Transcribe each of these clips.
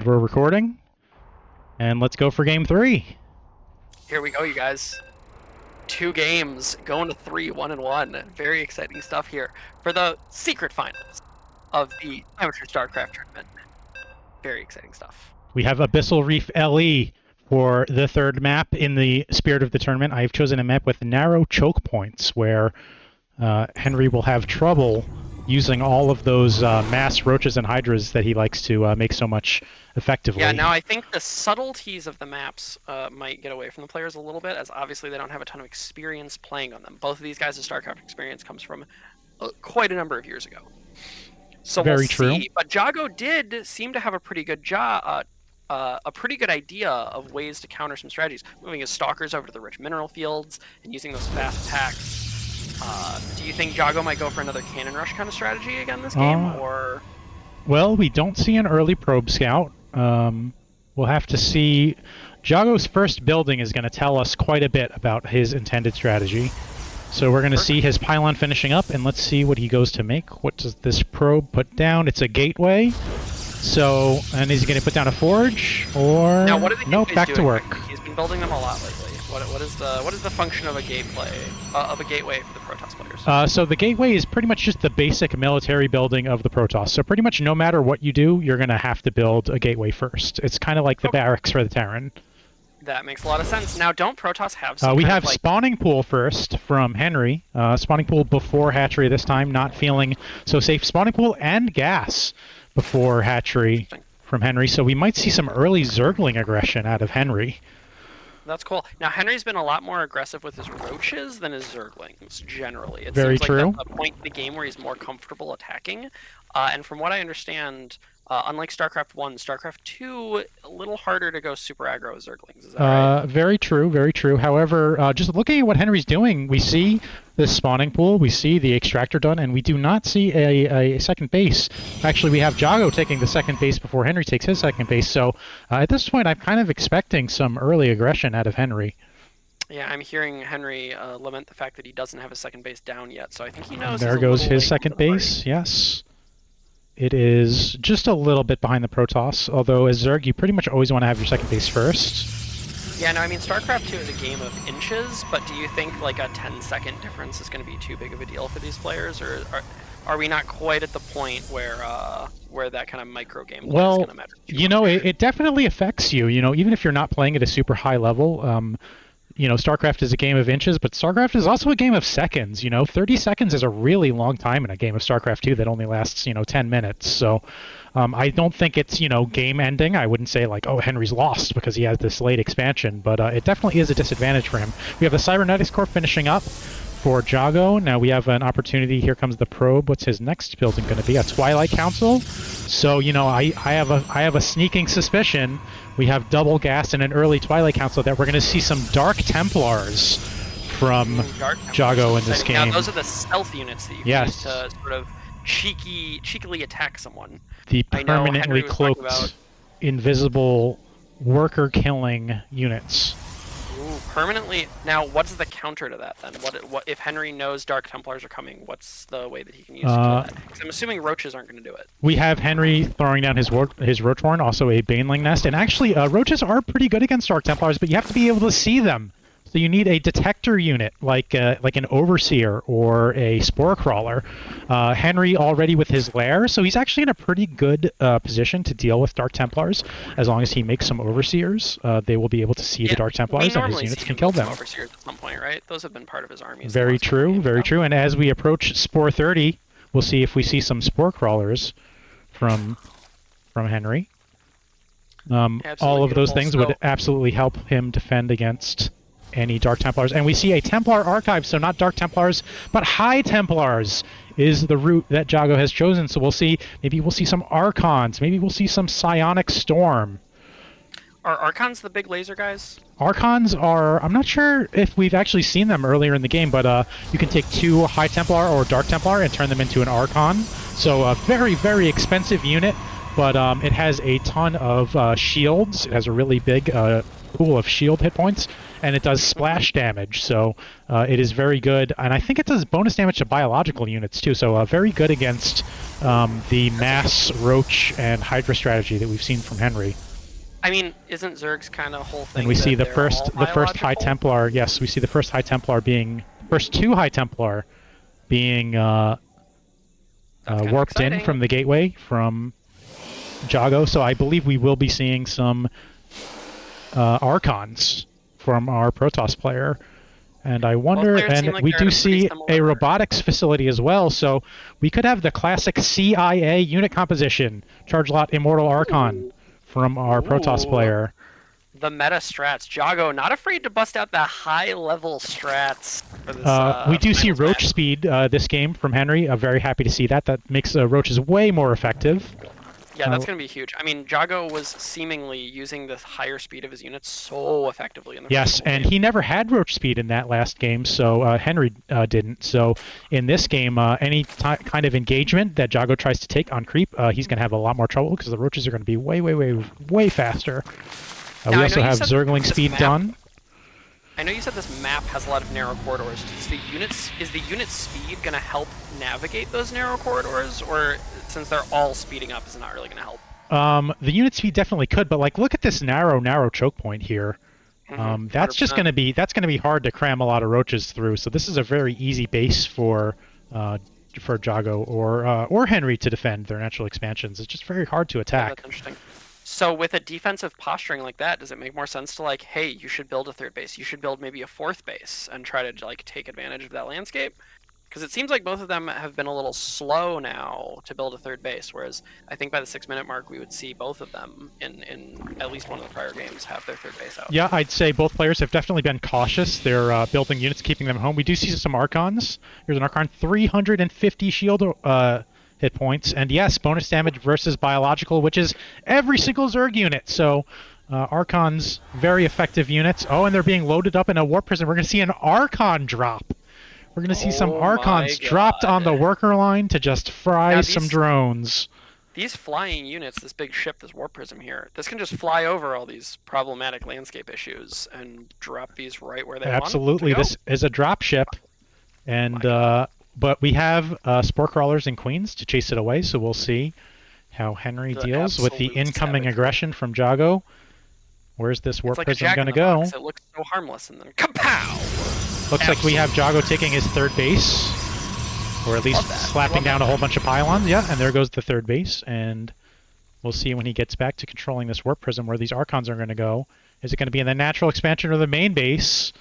And we're recording. And let's go for game 3. Here we go, you guys. 2 games, going to 3, 1-1. Very exciting stuff here for the secret finals of the Amateur Starcraft tournament. Very exciting stuff. We have Abyssal Reef LE for the third map in the spirit of the tournament. I've chosen a map with narrow choke points where Henry will have trouble using all of those mass roaches and hydras that he likes to make so much effectively. Yeah, now I think the subtleties of the maps might get away from the players a little bit, as obviously they don't have a ton of experience playing on them. Both of these guys' Starcraft experience comes from quite a number of years ago. So Very we'll true. see. But Jago did seem to have a pretty good a pretty good idea of ways to counter some strategies, moving his stalkers over to the rich mineral fields and using those fast attacks. Do you think Jago might go for another cannon rush kind of strategy again this game, or? Well, we don't see an early probe scout. We'll have to see. Jago's first building is going to tell us quite a bit about his intended strategy. So we're going to see his pylon finishing up, and let's see what he goes to make. What does this probe put down? It's a gateway. So, and is he going to put down a forge, or now, what are the nope? Back to work. He's been building them a lot lately. What is the function of a gateway for the Protoss players? So the gateway is pretty much just the basic military building of the Protoss. So pretty much no matter what you do, you're going to have to build a gateway first. It's kind of like the barracks for the Terran. That makes a lot of sense. Now, don't Protoss have some we have spawning pool first from Henry. Spawning pool before hatchery this time, not feeling so safe. Spawning pool and gas before hatchery from Henry. So we might see some early Zergling aggression out of Henry. That's cool. Now, Henry's been a lot more aggressive with his roaches than his Zerglings, generally. It Very seems true. like that's a point in the game where he's more comfortable attacking. And from what I understand, unlike StarCraft 1, StarCraft 2, a little harder to go super aggro with Zerglings. Is that right? Very true, very true. However, just looking at what Henry's doing, we see this spawning pool, we see the extractor done, and we do not see a second base. Actually, we have Jago taking the second base before Henry takes his second base. So at this point, I'm kind of expecting some early aggression out of Henry. Yeah, I'm hearing Henry lament the fact that he doesn't have a second base down yet. So I think he knows. There goes his second base. Yes. It is just a little bit behind the Protoss, although as Zerg, you pretty much always want to have your second base first. Yeah, no, I mean, StarCraft 2 is a game of inches, but do you think like a 10-second difference is going to be too big of a deal for these players, or are we not quite at the point where that kind of micro game is going to matter? You know, it definitely affects you. You know, even if you're not playing at a super high level. You know, StarCraft is a game of inches, but StarCraft is also a game of seconds. You know, 30 seconds is a really long time in a game of StarCraft 2 that only lasts, 10 minutes. So I don't think it's, game ending. I wouldn't say like, oh, Henry's lost because he has this late expansion, but it definitely is a disadvantage for him. We have the Cybernetics Corps finishing up for Jago. Now we have an opportunity. Here comes the probe. What's his next building going to be? A Twilight Council. So, I have a sneaking suspicion we have double gas and an early Twilight Council that we're going to see some Dark Templars from Jago in this game. Now, those are the stealth units that you can use to sort of cheekily attack someone. The permanently cloaked, invisible, worker-killing units. Ooh, permanently. Now, what's the counter to that then? What if Henry knows Dark Templars are coming? What's the way that he can use to kill that? Because I'm assuming roaches aren't going to do it. We have Henry throwing down his roach horn, also a baneling nest, and actually roaches are pretty good against Dark Templars, but you have to be able to see them. So you need a detector unit like an overseer or a spore crawler. Henry already with his lair, so he's actually in a pretty good position to deal with Dark Templars. As long as he makes some overseers, they will be able to see the Dark Templars, and his units can kill them. Overseers at some point, right? Those have been part of his army. Very true, very true. And as we approach Spore 30, we'll see if we see some spore crawlers from Henry. All of those things would absolutely help him defend against any Dark Templars. And we see a Templar archive, so not Dark Templars, but High Templars is the route that Jago has chosen. So we'll see, maybe we'll see some Archons, maybe we'll see some Psionic Storm. Are Archons the big laser guys? Archons are, I'm not sure if we've actually seen them earlier in the game, but you can take 2 High Templar or Dark Templar and turn them into an Archon. So a very, very expensive unit, but it has a ton of shields. It has a really big pool of shield hit points, and it does splash damage. So it is very good, and I think it does bonus damage to biological units too. So very good against the mass roach and hydra strategy that we've seen from Henry. I mean, isn't Zerg's kind of whole thing? And we see that the they're all first High biological? Templar. Yes, we see the first High Templar being first two High Templar being That's kind of warped in exciting. from the gateway from Jago. So I believe we will be seeing some Archons from our Protoss player. And I wonder, players and seem like we they're in do a pretty see a similar- robotics facility as well, so we could have the classic CIA unit composition, Charge Lot Immortal Archon, from our Protoss Ooh. player. The meta strats. Jago, not afraid to bust out the high-level strats for this. We do see finals Roach match. speed this game from Henry. Very happy to see that. That makes Roaches way more effective. Yeah, that's going to be huge. I mean, Jago was seemingly using the higher speed of his units so effectively in the Yes, first and game. he never had Roach speed in that last game, so Henry didn't. So in this game, any kind of engagement that Jago tries to take on creep, he's going to have a lot more trouble because the Roaches are going to be way faster. We Now, I also know you have said Zergling this speed map- done. I know you said this map has a lot of narrow corridors. Is the unit speed going to help navigate those narrow corridors, or since they're all speeding up, is it not really going to help? The unit speed definitely could, but like look at this narrow choke point here. That's just 100%. going to be hard to cram a lot of Roaches through. So this is a very easy base for Jago or Henry to defend their natural expansions. It's just very hard to Yeah, attack. that's interesting. So with a defensive posturing like that, does it make more sense to like, hey, you should build a third base. You should build maybe a fourth base and try to like take advantage of that landscape? Because it seems like both of them have been a little slow now to build a third base, whereas I think by the 6-minute mark we would see both of them in at least one of the prior games have their third base out. Yeah, I'd say both players have definitely been cautious. They're building units, keeping them home. We do see some Archons. Here's an Archon, 350 shield hit points. And yes, bonus damage versus biological, which is every single Zerg unit. So Archons, very effective units. Oh, and they're being loaded up in a Warp Prison. We're going to see an Archon drop. We're going to see some Oh Archons my dropped on the God. worker line to just fry Now, some these- drones. These flying units, this big ship, this warp prism here, this can just fly over all these problematic landscape issues and drop these right where they Absolutely, want them to this is a drop ship, and but we have Spore Crawlers and Queens to chase it away. So we'll see how Henry The deals with the absolute incoming savagery. aggression from Jago. Where's this Warp It's like a Prism jack going to in the go? box. It looks so harmless, and then kapow! Looks like we have Jago taking his third base, or at least Love that. slapping Love down that. a whole bunch of pylons. Yeah, and there goes the third base, and we'll see when he gets back to controlling this Warp Prism where these Archons are going to go. Is it going to be in the natural expansion or the main base?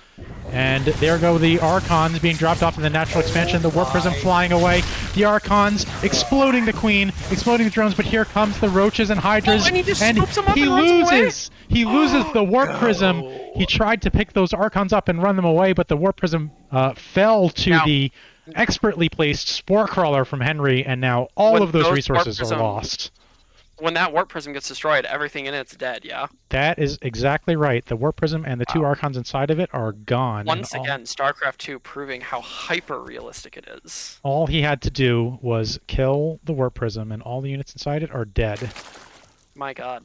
And there go the Archons being dropped off in the natural expansion. The Warp Prism flying away. The Archons exploding the Queen, exploding the drones. But here comes the Roaches and Hydras, Oh, and he just scoops them up he and runs away? loses. He loses the Warp Prism. Go. He tried to pick those Archons up and run them away, but the Warp Prism fell to Now- the expertly placed Spore Crawler from Henry, and now all When of those those Warp resources are Prism- lost. When that warp prism gets destroyed, everything in it's dead, yeah? That is exactly right. The Warp Prism and the two Archons inside of it are gone. Once And again, StarCraft 2 proving how hyper-realistic it is. all he had to do was kill the Warp Prism, and all the units inside it are dead. My god.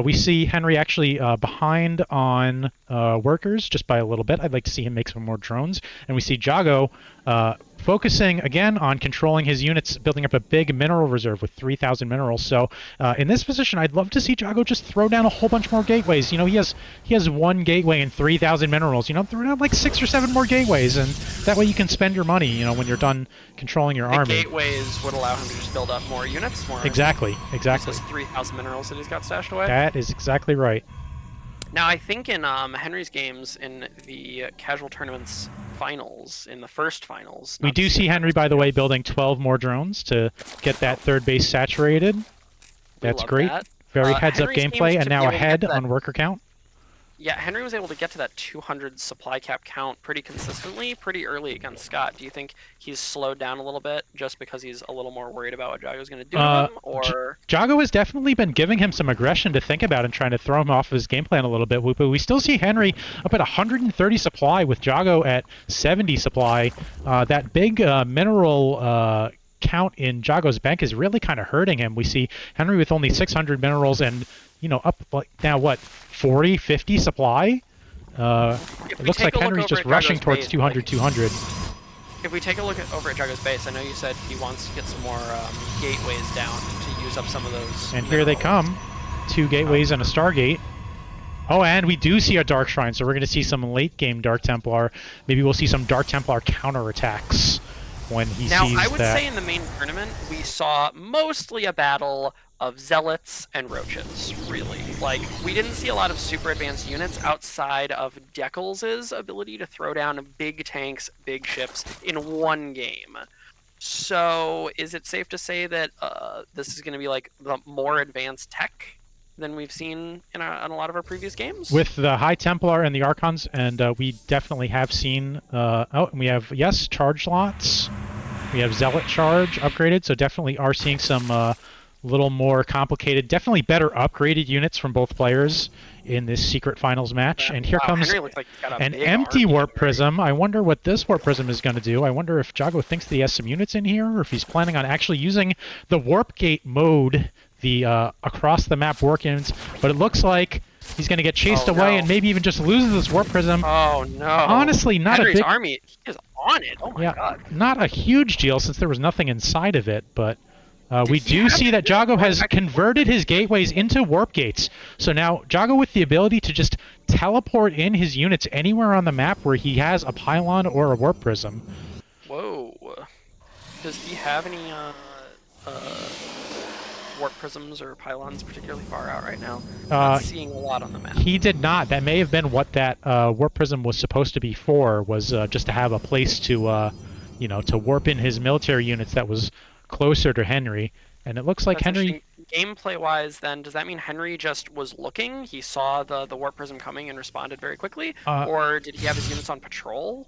We see Henry actually behind on workers just by a little bit. I'd like to see him make some more drones. And we see Jago focusing again on controlling his units, building up a big mineral reserve with 3,000 minerals. So in this position, I'd love to see Jago just throw down a whole bunch more gateways. You know, he has one gateway and 3,000 minerals. You know, throw down like 6 or 7 more gateways, and that way you can spend your money. You know, when you're done controlling your The army. gateways would allow him to just build up more units, more Exactly. those 3,000 minerals that he's got stashed away. That is exactly right. Now, I think in Henry's games in the casual tournaments finals, in the first finals, We not do the see Henry, by the way, building 12 more drones to get that third base saturated. That's love great. that. Very heads-up Henry seems gameplay, to and be now able to get ahead to that- on worker count. Yeah, Henry was able to get to that 200 supply cap count pretty consistently, pretty early against Scott. Do you think he's slowed down a little bit just because he's a little more worried about what Jago's going to do to him? Or Jago has definitely been giving him some aggression to think about and trying to throw him off of his game plan a little bit. But we still see Henry up at 130 supply with Jago at 70 supply. That big mineral count in Jago's bank is really kind of hurting him. We see Henry with only 600 minerals and up like now what, 40, 50 supply. If It we looks take like a look Henry's over just at rushing Jago's towards base, 200, 200. if we take a look over at Jago's base, I know you said he wants to get some more gateways down to use up some of those And here they minerals. come. 2 gateways and a Stargate. Oh, and we do see a Dark Shrine, so we're going to see some late-game Dark Templar. Maybe we'll see some Dark Templar counterattacks when he Now, sees I would that. say in the main tournament, we saw mostly a battle of Zealots and Roaches, really. Like, we didn't see a lot of super advanced units outside of Deckel's ability to throw down big tanks, big ships in one game. So, is it safe to say that this is going to be like the more advanced tech than we've seen in a lot of our previous games? With the High Templar and the Archons, and we definitely have seen... and we have, yes, charge lots. We have Zealot charge upgraded, so definitely are seeing some little more complicated, definitely better upgraded units from both players in this secret finals match. And here Wow, comes Henry looks like he's got a an big empty army. Warp Prism. I wonder what this Warp Prism is going to do. I wonder if Jago thinks that he has some units in here, or if he's planning on actually using the Warp Gate mode, the across the map work units. But it looks like he's going to get chased away and maybe even just loses this Warp Prism. Oh no! Honestly, not Henry's a big army is on it. Oh my god! Not a huge deal since there was nothing inside of it, but we he do have see that Jago has converted his gateways into warp gates. So now Jago with the ability to just teleport in his units anywhere on the map where he has a pylon or a warp prism. Whoa! Does he have any warp prisms or pylons particularly far out right now? Not seeing a lot on the map. He did not. That may have been what that warp prism was supposed to be for. Was just to have a place to, to warp in his military units that was closer to Henry. And it looks like Henry. Gameplay-wise, then, does that mean Henry just was looking? He saw the warp prism coming and responded very quickly, or did he have his units on patrol?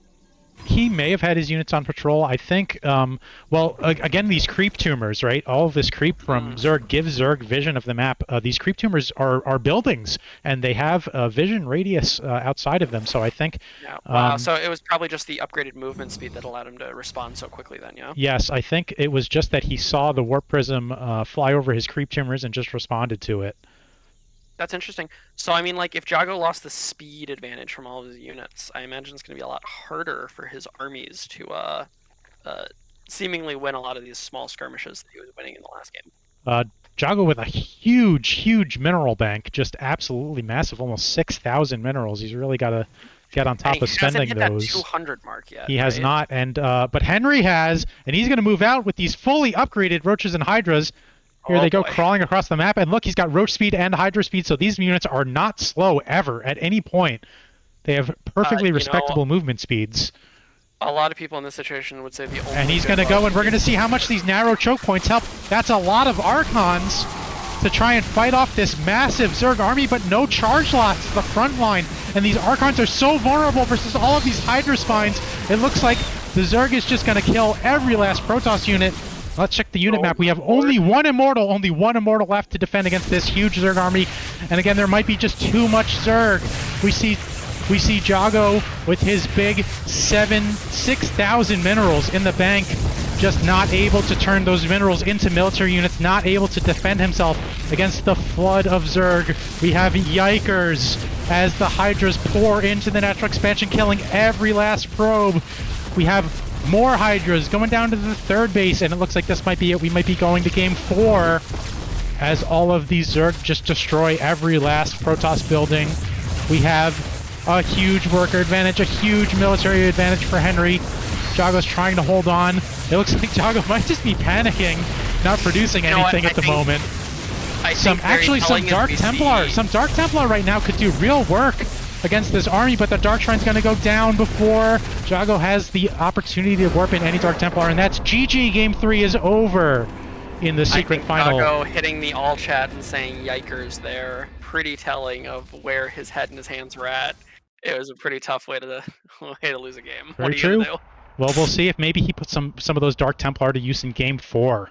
He may have had his units on patrol. I think, again, these creep tumors, right? All of this creep from Zerg gives Zerg vision of the map. These creep tumors are buildings, and they have a vision radius outside of them. So I think... Yeah. Wow, so it was probably just the upgraded movement speed that allowed him to respond so quickly then, yeah? Yes, I think it was just that he saw the Warp Prism fly over his creep tumors and just responded to it. That's interesting. So, I mean, like, if Jago lost the speed advantage from all of his units, I imagine it's going to be a lot harder for his armies to seemingly win a lot of these small skirmishes that he was winning in the last game. Jago with a huge, huge mineral bank, just absolutely massive, almost 6,000 minerals. He's really got to get on top of spending those. those. He hasn't hit that 200 mark yet. He has not, and but Henry has, and he's going to move out with these fully upgraded Roaches and Hydras. Here they go crawling across the map, and look, he's got Roach speed and Hydra speed, so these units are not slow ever at any point. They have perfectly respectable movement speeds. A lot of people in this situation would say the only... And he's going to go, and we're going to see how much these narrow choke points help. That's a lot of Archons to try and fight off this massive Zerg army, but no charge lots to the front line. And these Archons are so vulnerable versus all of these Hydra spines. It looks like the Zerg is just going to kill every last Protoss unit. Let's check the unit map. We have only one Immortal left to defend against this huge Zerg army. And again, there might be just too much Zerg. We see Jago with his big 6,000 minerals in the bank, just not able to turn those minerals into military units, not able to defend himself against the flood of Zerg. We have Yikers as the Hydras pour into the natural expansion, killing every last probe. We have more Hydras going down to the third base, and it looks like this might be it. We might be going to game 4 as all of these Zerg just destroy every last Protoss building. We have a huge worker advantage, a huge military advantage for Henry. Jago's trying to hold on. It looks like Jago might just be panicking, not producing anything at the moment. Some Dark Templar. Some Dark Templar right now could do real work against this army, but the Dark Shrine's going to go down before Jago has the opportunity to warp in any Dark Templar, and that's GG. Game 3 is over in the secret final. Jago hitting the all chat and saying Yikers there, pretty telling of where his head and his hands were at. It was a pretty tough way to lose a game. Very true. Well, we'll see if maybe he puts some of those Dark Templar to use in game 4.